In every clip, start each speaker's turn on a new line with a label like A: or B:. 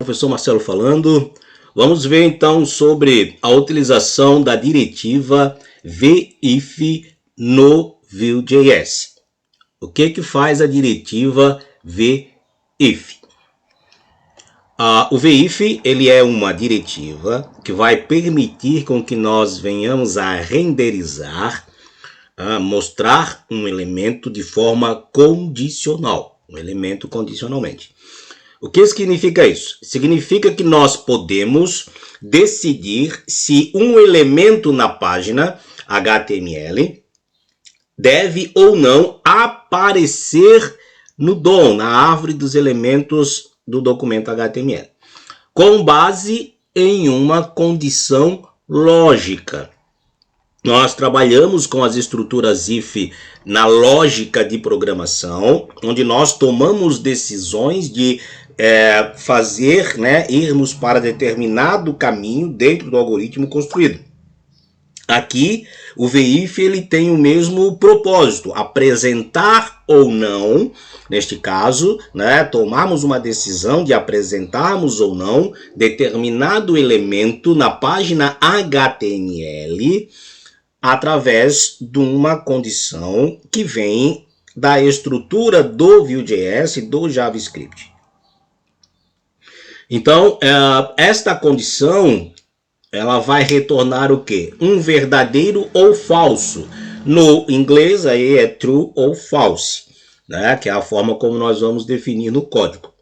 A: professor Marcelo falando. Vamos ver então sobre a utilização da diretiva VIF no Vue.js. O que faz a diretiva VIF? O VIF ele é uma diretiva que vai permitir com que nós venhamos a renderizar, mostrar um elemento de forma condicional, um elemento condicionalmente. O que significa isso? Significa que nós podemos decidir se um elemento na página HTML deve ou não aparecer no DOM, na árvore dos elementos do documento HTML, com base em uma condição lógica. Nós trabalhamos com as estruturas if na lógica de programação, onde nós tomamos decisões de fazer, irmos para determinado caminho dentro do algoritmo construído. Aqui, o VIF ele tem o mesmo propósito, apresentar ou não, neste caso, tomarmos uma decisão de apresentarmos ou não determinado elemento na página HTML através de uma condição que vem da estrutura do Vue.js e do JavaScript. Então, esta condição ela vai retornar o quê? Um verdadeiro ou falso. No inglês aí é true ou false, que é a forma como nós vamos definir no código.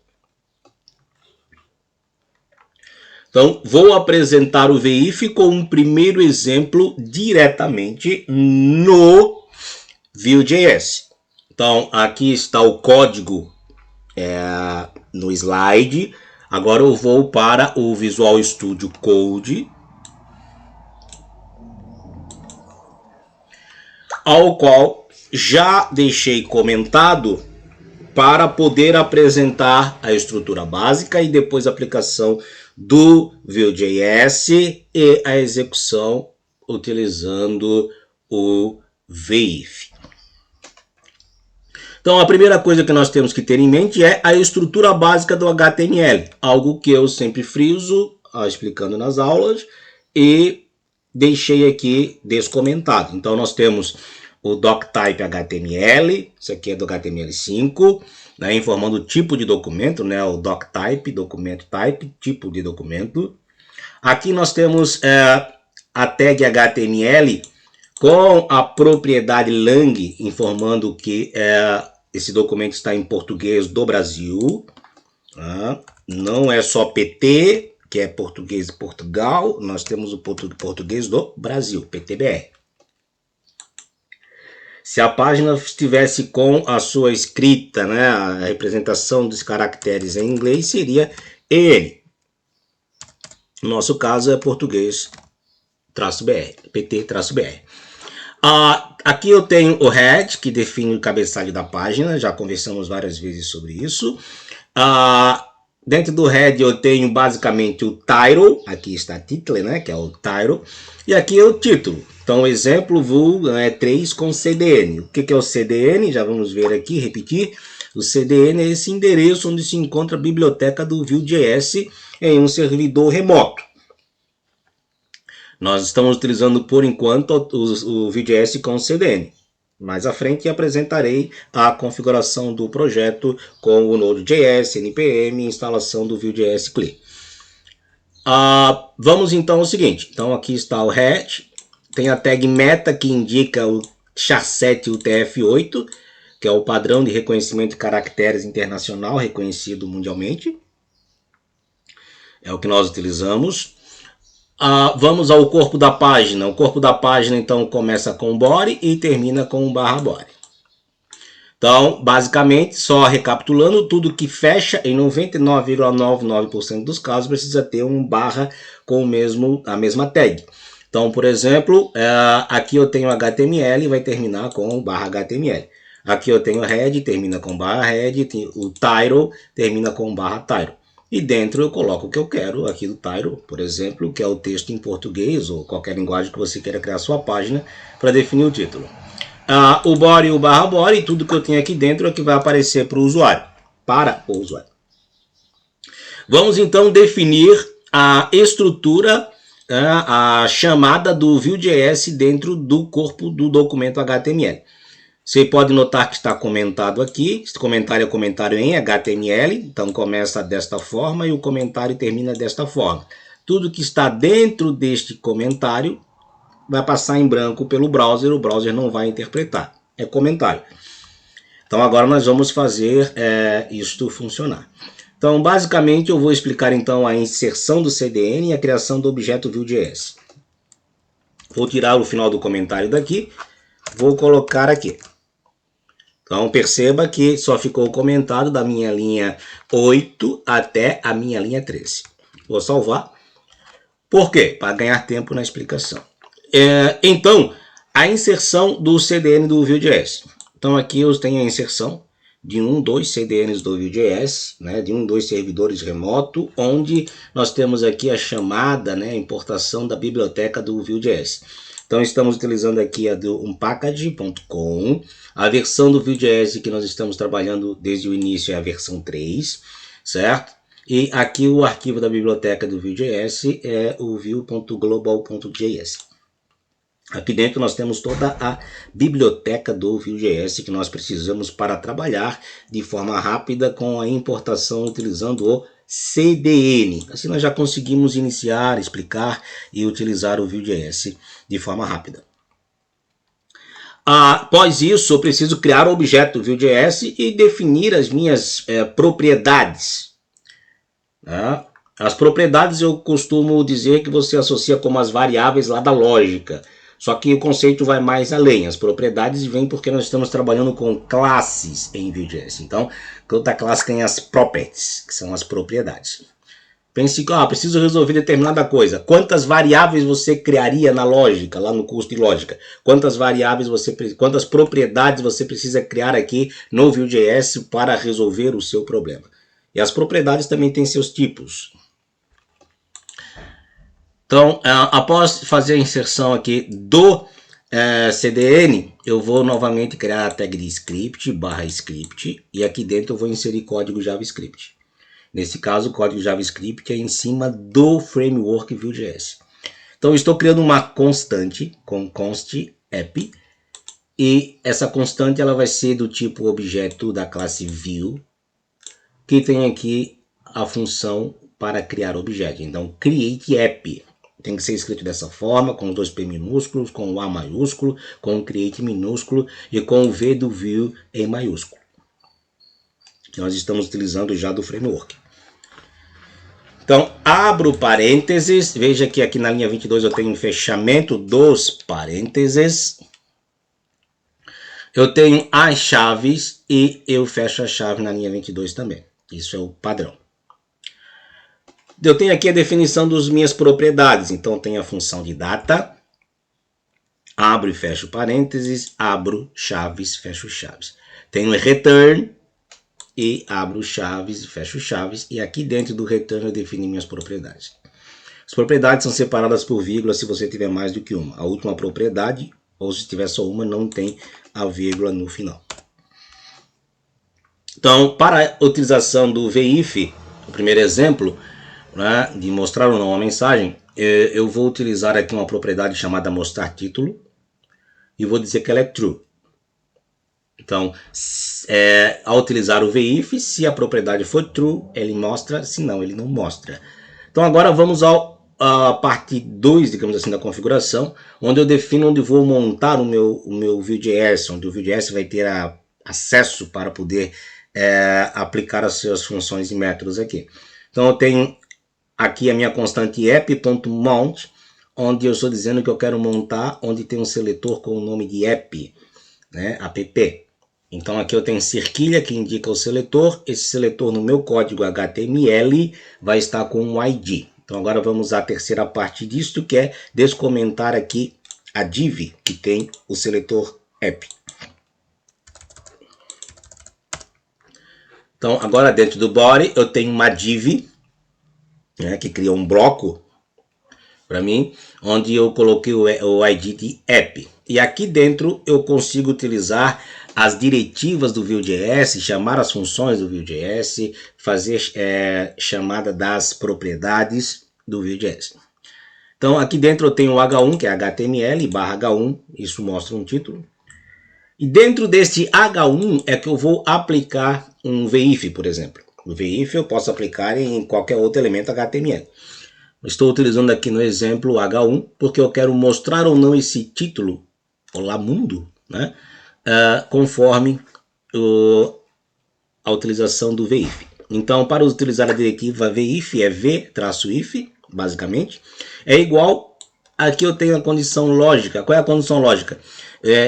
A: Então, vou apresentar o VIF com um primeiro exemplo diretamente no Vue.js. Então, aqui está o código no slide. Agora eu vou para o Visual Studio Code, ao qual já deixei comentado para poder apresentar a estrutura básica e depois a aplicação do Vue.js e a execução utilizando o VIF. Então, a primeira coisa que nós temos que ter em mente é a estrutura básica do HTML, algo que eu sempre friso, explicando nas aulas, e deixei aqui descomentado. Então, nós temos o doctype HTML, isso aqui é do HTML5, informando o tipo de documento, o doctype, documento type, tipo de documento. Aqui nós temos a tag HTML com a propriedade lang, informando que esse documento está em português do Brasil. Não é só PT, que é português de Portugal, nós temos o português do Brasil, PTBR. Se a página estivesse com a sua escrita, a representação dos caracteres em inglês, seria EN. No nosso caso é português-BR, PT-BR. Aqui eu tenho o head, que define o cabeçalho da página, já conversamos várias vezes sobre isso. Dentro do head eu tenho basicamente o title, aqui está title, que é o title, e aqui é o título. Então, exemplo, Vue 3 com CDN. O que é o CDN? Já vamos ver aqui, repetir. O CDN é esse endereço onde se encontra a biblioteca do Vue.js em um servidor remoto. Nós estamos utilizando, por enquanto, o Vue.js com CDN. Mais à frente apresentarei a configuração do projeto com o Node.js, NPM e instalação do Vue.js CLI. Vamos então ao seguinte. Então aqui está o head. Tem a tag meta que indica o SHA-7 UTF-8, que é o padrão de reconhecimento de caracteres internacional reconhecido mundialmente. É o que nós utilizamos. Vamos ao corpo da página. O corpo da página, então, começa com body e termina com /body. Então, basicamente, só recapitulando, tudo que fecha em 99,99% dos casos precisa ter um barra com a mesma tag. Então, por exemplo, aqui eu tenho HTML e vai terminar com /HTML. Aqui eu tenho head, termina com /head, o title termina com /title. E dentro eu coloco o que eu quero aqui do title, por exemplo, que é o texto em português ou qualquer linguagem que você queira criar a sua página para definir o título. O body e o /body, tudo que eu tenho aqui dentro é que vai aparecer para o usuário. Vamos então definir a estrutura, a chamada do Vue.js dentro do corpo do documento HTML. Você pode notar que está comentado aqui, esse comentário é comentário em HTML, então começa desta forma e o comentário termina desta forma. Tudo que está dentro deste comentário vai passar em branco pelo browser, o browser não vai interpretar, é comentário. Então agora nós vamos fazer isto funcionar. Então basicamente eu vou explicar então a inserção do CDN e a criação do objeto Vue.js. Vou tirar o final do comentário daqui, vou colocar aqui. Então perceba que só ficou o comentário da minha linha 8 até a minha linha 13. Vou salvar. Por quê? Para ganhar tempo na explicação. Então, a inserção do CDN do Vue.js. Então aqui eu tenho a inserção de 2 CDNs do Vue.js, né, de 2 servidores remoto, onde nós temos aqui a chamada, né, a importação da biblioteca do Vue.js. Então estamos utilizando aqui a do unpackage.com, a versão do Vue.js que nós estamos trabalhando desde o início é a versão 3, certo? E aqui o arquivo da biblioteca do Vue.js é o vue.global.js. Aqui dentro nós temos toda a biblioteca do Vue.js que nós precisamos para trabalhar de forma rápida com a importação utilizando o CDN. Assim nós já conseguimos iniciar, explicar e utilizar o Vue.js de forma rápida. Após isso, eu preciso criar o objeto Vue.js e definir as minhas propriedades. As propriedades eu costumo dizer que você associa como as variáveis lá da lógica. Só que o conceito vai mais além. As propriedades vêm porque nós estamos trabalhando com classes em Vue.js. Então, cada classe tem as properties, que são as propriedades. Pense que preciso resolver determinada coisa. Quantas variáveis você criaria na lógica, lá no curso de lógica? Quantas propriedades você precisa criar aqui no Vue.js para resolver o seu problema? E as propriedades também têm seus tipos. Então, após fazer a inserção aqui do CDN, eu vou novamente criar a tag de script, /script, e aqui dentro eu vou inserir código JavaScript. Nesse caso, o código JavaScript é em cima do framework Vue.js. Então, eu estou criando uma constante com const app, e essa constante ela vai ser do tipo objeto da classe Vue, que tem aqui a função para criar objeto. Então, create app. Tem que ser escrito dessa forma, com os 2 P minúsculos, com o A maiúsculo, com o create minúsculo e com o V do Vue em maiúsculo. Que nós estamos utilizando já do framework. Então, abro parênteses. Veja que aqui na linha 22 eu tenho um fechamento dos parênteses. Eu tenho as chaves e eu fecho a chave na linha 22 também. Isso é o padrão. Eu tenho aqui a definição das minhas propriedades. Então, tem a função de data. Abro e fecho parênteses. Abro chaves, fecho chaves. Tenho return. E abro chaves e fecho chaves. E aqui dentro do return eu defino minhas propriedades. As propriedades são separadas por vírgula se você tiver mais do que uma. A última propriedade, ou se tiver só uma, não tem a vírgula no final. Então, para a utilização do VIF, o primeiro exemplo, né, de mostrar ou não uma mensagem, eu vou utilizar aqui uma propriedade chamada mostrar título e vou dizer que ela é true. Então, ao utilizar o VIF, se a propriedade for true, ele mostra, se não, ele não mostra. Então agora vamos à parte 2, digamos assim, da configuração, onde eu defino onde vou montar o meu Vue.js, onde o Vue.js vai ter acesso para poder aplicar as suas funções e métodos aqui. Então eu tenho aqui a minha constante app.mount, onde eu estou dizendo que eu quero montar onde tem um seletor com o nome de app, né, app. Então aqui eu tenho cerquilha que indica o seletor. Esse seletor no meu código HTML vai estar com um ID. Então agora vamos à terceira parte disso, que é descomentar aqui a div que tem o seletor app. Então agora dentro do body eu tenho uma div, né, que cria um bloco para mim, onde eu coloquei o ID de app. E aqui dentro eu consigo utilizar as diretivas do Vue.js, chamar as funções do Vue.js, fazer chamada das propriedades do Vue.js. Então aqui dentro eu tenho o H1, que é HTML / H1, isso mostra um título. E dentro deste H1 é que eu vou aplicar um VIF, por exemplo. O VIF eu posso aplicar em qualquer outro elemento HTML. Estou utilizando aqui no exemplo H1 porque eu quero mostrar ou não esse título, Olá Mundo, né? Conforme a utilização do VIF. Então, para utilizar a diretiva VIF, é v-if, basicamente, é igual. Aqui eu tenho a condição lógica. Qual é a condição lógica?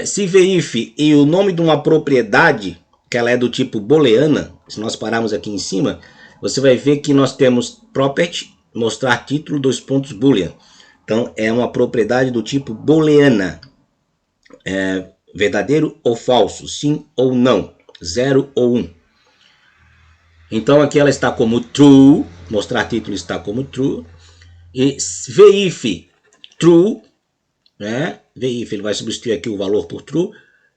A: Se VIF e o nome de uma propriedade, que ela é do tipo booleana, se nós pararmos aqui em cima, você vai ver que nós temos property, mostrar título, boolean. Então, é uma propriedade do tipo booleana. Verdadeiro ou falso, sim ou não, 0 ou 1. Então aqui ela está como true, mostrar título está como true. E VIF true, né? VIF ele vai substituir aqui o valor por true.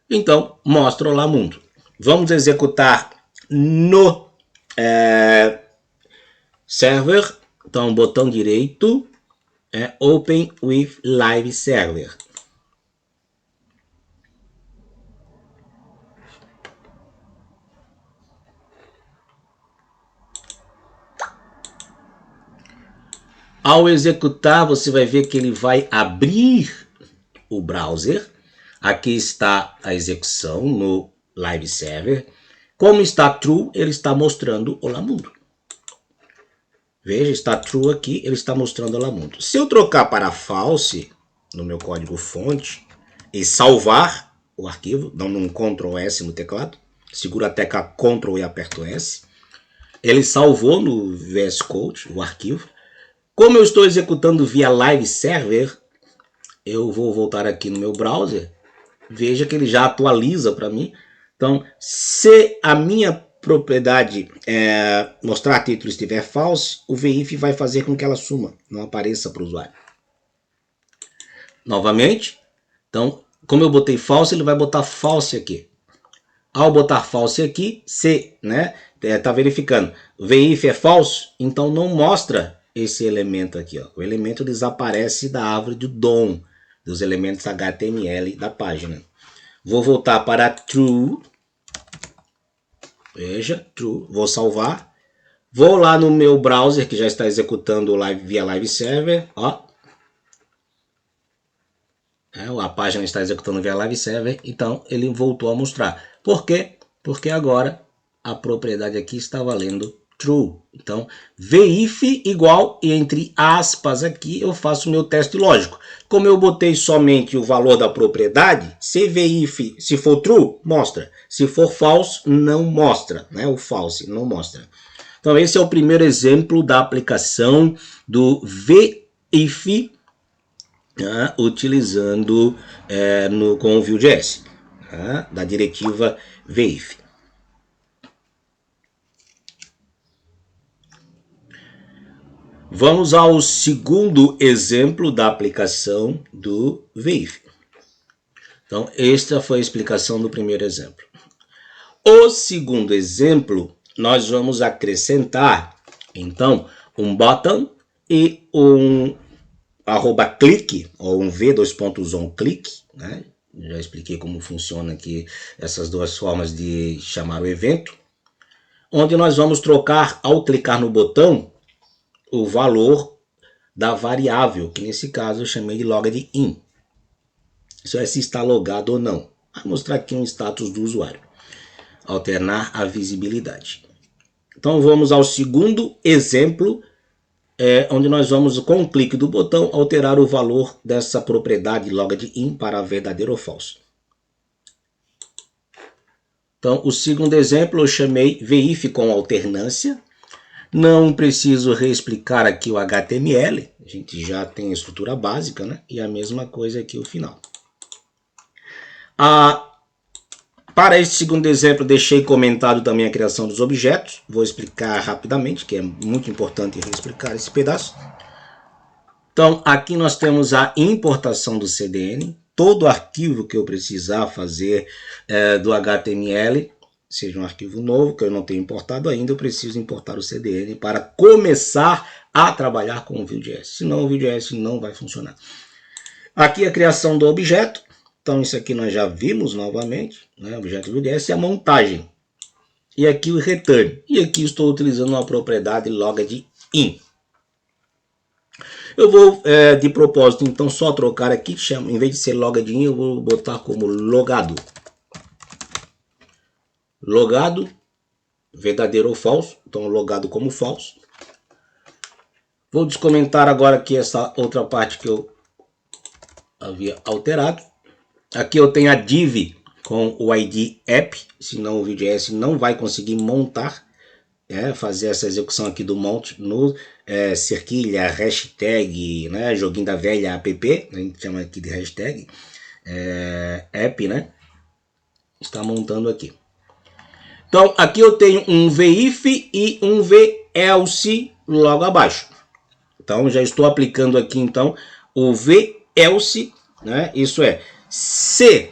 A: Então mostra Olá Mundo. Vamos executar no server. Então botão direito, Open with Live Server. Ao executar, você vai ver que ele vai abrir o browser. Aqui está a execução no Live Server. Como está true, ele está mostrando Olá Mundo. Veja, está true aqui, ele está mostrando Olá Mundo. Se eu trocar para false no meu código fonte e salvar o arquivo, dando um Ctrl S no teclado, seguro a tecla Ctrl e aperto S, ele salvou no VS Code o arquivo. Como eu estou executando via Live Server, eu vou voltar aqui no meu browser. Veja que ele já atualiza para mim. Então, se a minha propriedade mostrar título estiver falso, o VIF vai fazer com que ela suma, não apareça para o usuário. Novamente, então, como eu botei false, ele vai botar false aqui. Ao botar false aqui, se está verificando, o VIF é falso, então não mostra esse elemento aqui, ó. O elemento desaparece da árvore do DOM, dos elementos HTML da página. Vou voltar para true. Veja, true. Vou salvar. Vou lá no meu browser que já está executando via Live Server, ó. A página está executando via Live Server, então ele voltou a mostrar. Por quê? Porque agora a propriedade aqui está valendo true. Então, VIF igual, e entre aspas aqui eu faço o meu teste lógico. Como eu botei somente o valor da propriedade, se VIF, se for true, mostra. Se for false, não mostra, né? O false não mostra. Então, esse é o primeiro exemplo da aplicação do VIF, utilizando com o Vue.js, da diretiva VIF. Vamos ao segundo exemplo da aplicação do VIF. Então, esta foi a explicação do primeiro exemplo. O segundo exemplo, nós vamos acrescentar, então, um button e um @click, ou um v2.onClick, né? Já expliquei como funciona aqui essas duas formas de chamar o evento, onde nós vamos trocar, ao clicar no botão, o valor da variável, que nesse caso eu chamei de logged-in. Isso é se está logado ou não. Vai mostrar aqui um status do usuário. Alternar a visibilidade. Então vamos ao segundo exemplo, onde nós vamos, com o clique do botão, alterar o valor dessa propriedade logged-in para verdadeiro ou falso. Então o segundo exemplo eu chamei VIF com alternância. Não preciso reexplicar aqui o HTML, a gente já tem a estrutura básica, né? E a mesma coisa aqui o final. Para este segundo exemplo, deixei comentado também a criação dos objetos. Vou explicar rapidamente, que é muito importante reexplicar esse pedaço. Então, aqui nós temos a importação do CDN. todo arquivo que eu precisar fazer do HTML, seja um arquivo novo que eu não tenho importado ainda, eu preciso importar o CDN para começar a trabalhar com o Vue.js. Senão o Vue.js não vai funcionar. Aqui a criação do objeto. Então isso aqui nós já vimos novamente, né? Objeto Vue.js e a montagem. E aqui o return. E aqui estou utilizando uma propriedade logged in. Eu vou, de propósito, então, só trocar aqui, em vez de ser logged in, eu vou botar como logado. Logado, verdadeiro ou falso, então logado como falso. Vou descomentar agora aqui essa outra parte que eu havia alterado. Aqui eu tenho a div com o ID app, senão o Vue.js não vai conseguir montar, fazer essa execução aqui do mount no cerquilha, hashtag, né, joguinho da velha app, a gente chama aqui de hashtag, app, né, está montando aqui. Então aqui eu tenho um VIF e um VElse logo abaixo. Então já estou aplicando aqui então o VElse, né, isso é, se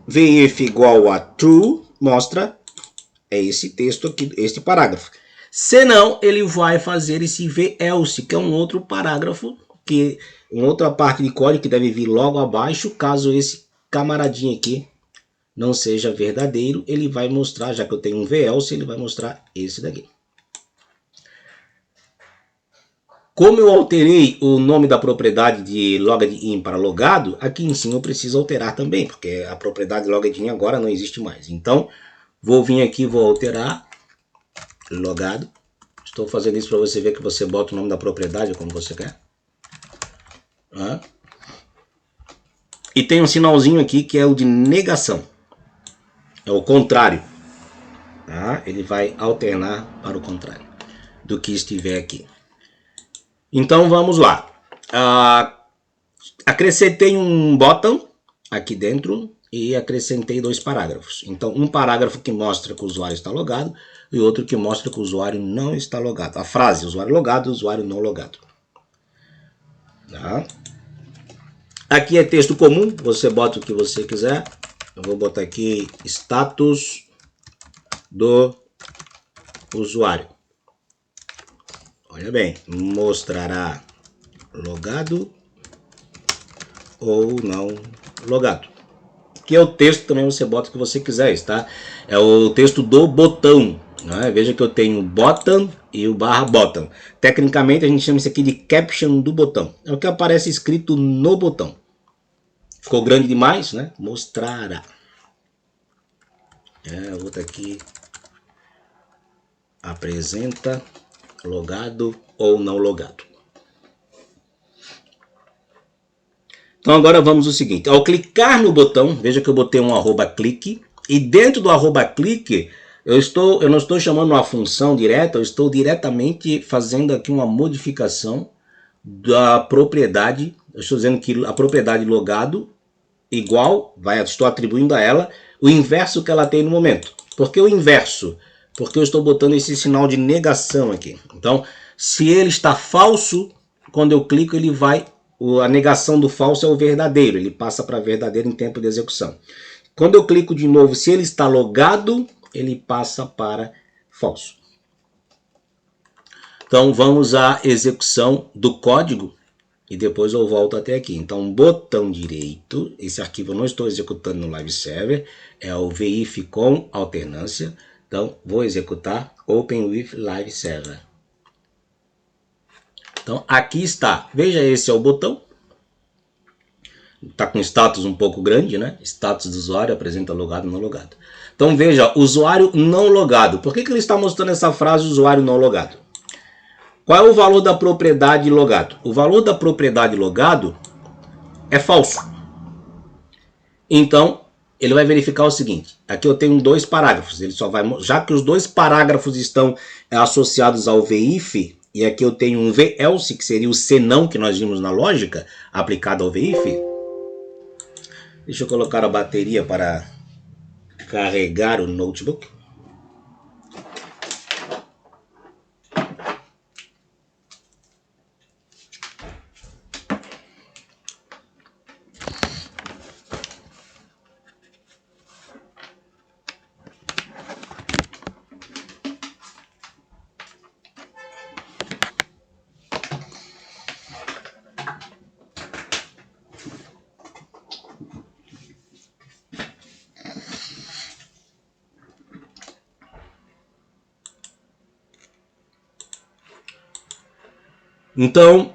A: VIF igual a true, mostra esse texto aqui, este parágrafo. Se não, ele vai fazer esse VElse, que é um outro parágrafo, que uma outra parte de código que deve vir logo abaixo, caso esse camaradinho aqui não seja verdadeiro, ele vai mostrar, já que eu tenho um VElse, ele vai mostrar esse daqui. Como eu alterei o nome da propriedade de logged in para logado, aqui em cima eu preciso alterar também, porque a propriedade logged in agora não existe mais. Então, vou vir aqui, vou alterar logado. Estou fazendo isso para você ver que você bota o nome da propriedade como você quer. E tem um sinalzinho aqui que é o de negação. É o contrário. Ele vai alternar para o contrário do que estiver aqui. Então vamos lá. Acrescentei um bottom aqui dentro e acrescentei 2 parágrafos. Então um parágrafo que mostra que o usuário está logado e outro que mostra que o usuário não está logado. A frase usuário logado, usuário não logado. Aqui é texto comum, você bota o que você quiser. Eu vou botar aqui status do usuário. Olha bem, mostrará logado ou não logado. Que é o texto também, você bota o que você quiser, tá? É o texto do botão, né? Veja que eu tenho bottom e o /bottom. Tecnicamente a gente chama isso aqui de caption do botão. É o que aparece escrito no botão. Ficou grande demais, né? Mostrará. Eu vou botar aqui apresenta logado ou não logado. Então agora vamos ao seguinte, ao clicar no botão, veja que eu botei um @clique, e dentro do @clique eu não estou chamando uma função direta, eu estou diretamente fazendo aqui uma modificação da propriedade. Eu estou dizendo que a propriedade logado igual, estou atribuindo a ela o inverso que ela tem no momento. Por que o inverso? Porque eu estou botando esse sinal de negação aqui. Então, se ele está falso, quando eu clico ele vai... A negação do falso é o verdadeiro, ele passa para verdadeiro em tempo de execução. Quando eu clico de novo, se ele está logado, ele passa para falso. Então vamos à execução do código e depois eu volto até aqui. Então botão direito, esse arquivo eu não estou executando no Live Server, é o VIF com alternância. Então vou executar Open with Live Server. Então aqui está, veja, esse é o botão, está com status um pouco grande, né? Status do usuário apresenta logado ou não logado. Então veja, usuário não logado. Por que ele está mostrando essa frase usuário não logado? Qual é o valor da propriedade logado? O valor da propriedade logado é falso. Então ele vai verificar o seguinte, aqui eu tenho 2 parágrafos, ele só vai, já que os 2 parágrafos estão associados ao VIF, e aqui eu tenho um VElse, que seria o senão que nós vimos na lógica, aplicado ao VIF. Deixa eu colocar a bateria para carregar o notebook. Então,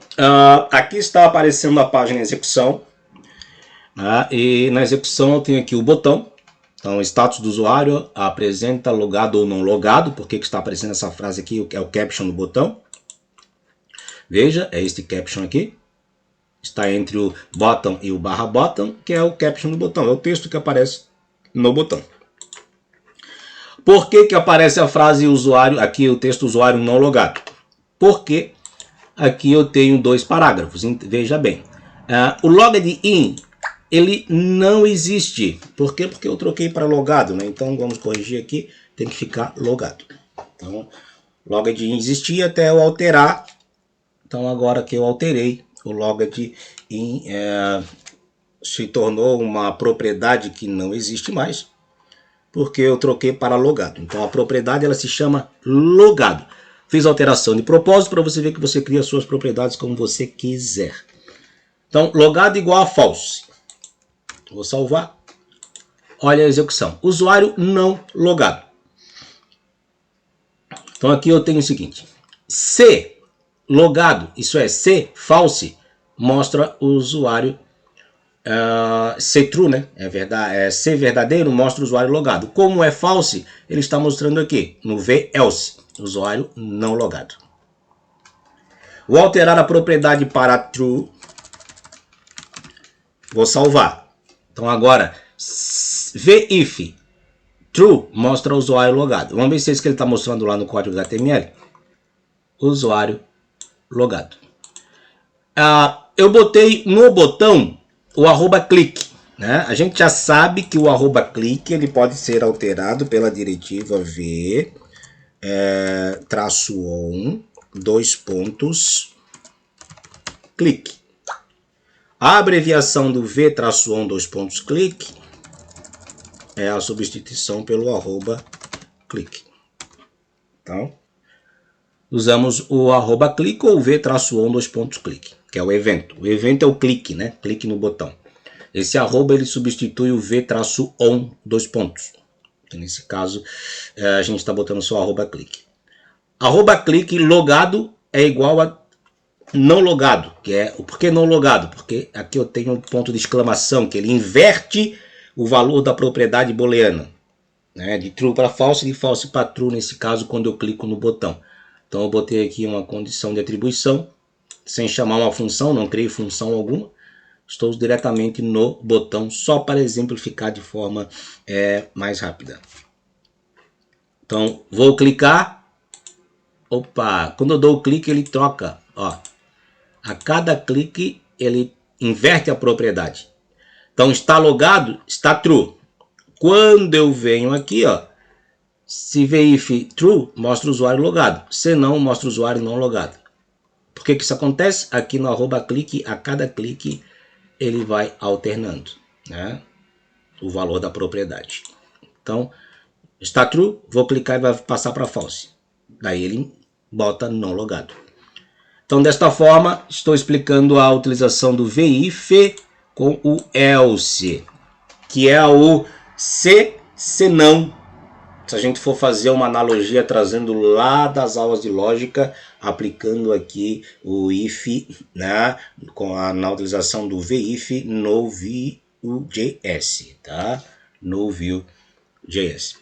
A: aqui está aparecendo a página execução. E na execução eu tenho aqui o botão. Então, status do usuário apresenta logado ou não logado. Por que está aparecendo essa frase aqui? É o caption do botão. Veja, é este caption aqui. Está entre o bottom e o barra bottom, que é o caption do botão. É o texto que aparece no botão. Por que aparece a frase usuário, aqui o texto usuário não logado? Porque aqui eu tenho dois parágrafos. Veja bem. O logged in, ele não existe. Por quê? Porque eu troquei para logado, né? Então vamos corrigir aqui, tem que ficar logado. Então, logged in existia até eu alterar. Então agora que eu alterei, o logged in se tornou uma propriedade que não existe mais, porque eu troquei para logado. Então a propriedade ela se chama logado. Fiz alteração de propósito para você ver que você cria suas propriedades como você quiser. Então logado igual a false. Vou salvar. Olha a execução. Usuário não logado. Então aqui eu tenho o seguinte. Se logado, isso é, se false, mostra o usuário se true, né? Se verdadeiro, mostra o usuário logado. Como é false, ele está mostrando aqui no v-else, usuário não logado. Vou alterar a propriedade para true. Vou salvar. Então agora, v-if true mostra o usuário logado. Vamos ver se é isso que ele está mostrando lá no código HTML. Usuário logado. Eu botei no botão o @click, né? A gente já sabe que o @click ele pode ser alterado pela diretiva v -on click. A abreviação do v-on click é a substituição pelo @click. Então, usamos o @click ou v-on click, que é o evento. O evento é o clique, né? Clique no botão. Esse arroba ele substitui o v-on . Então, nesse caso, a gente está botando só @click. @click logado é igual a não logado, que é o porquê não logado? Porque aqui eu tenho um ponto de exclamação, que ele inverte o valor da propriedade booleana, né? De true para false, de false para true, nesse caso, quando eu clico no botão. Então eu botei aqui uma condição de atribuição, sem chamar uma função, não criei função alguma. Estou diretamente no botão, só para exemplificar de forma mais rápida. Então, vou clicar. Opa, quando eu dou o clique, ele troca. Ó, a cada clique, ele inverte a propriedade. Então, está logado, está true. Quando eu venho aqui, ó, se if true, mostra o usuário logado. Se não, mostra o usuário não logado. Por que isso acontece? Aqui no @click, a cada clique, ele vai alternando, né, o valor da propriedade. Então, está true, vou clicar e vai passar para false. Daí ele bota não logado. Então, desta forma, estou explicando a utilização do v-if com o else, que é o se não. Se a gente for fazer uma analogia trazendo lá das aulas de lógica, aplicando aqui o if, né, na utilização do v-if no Vue.js, tá? No Vue.js.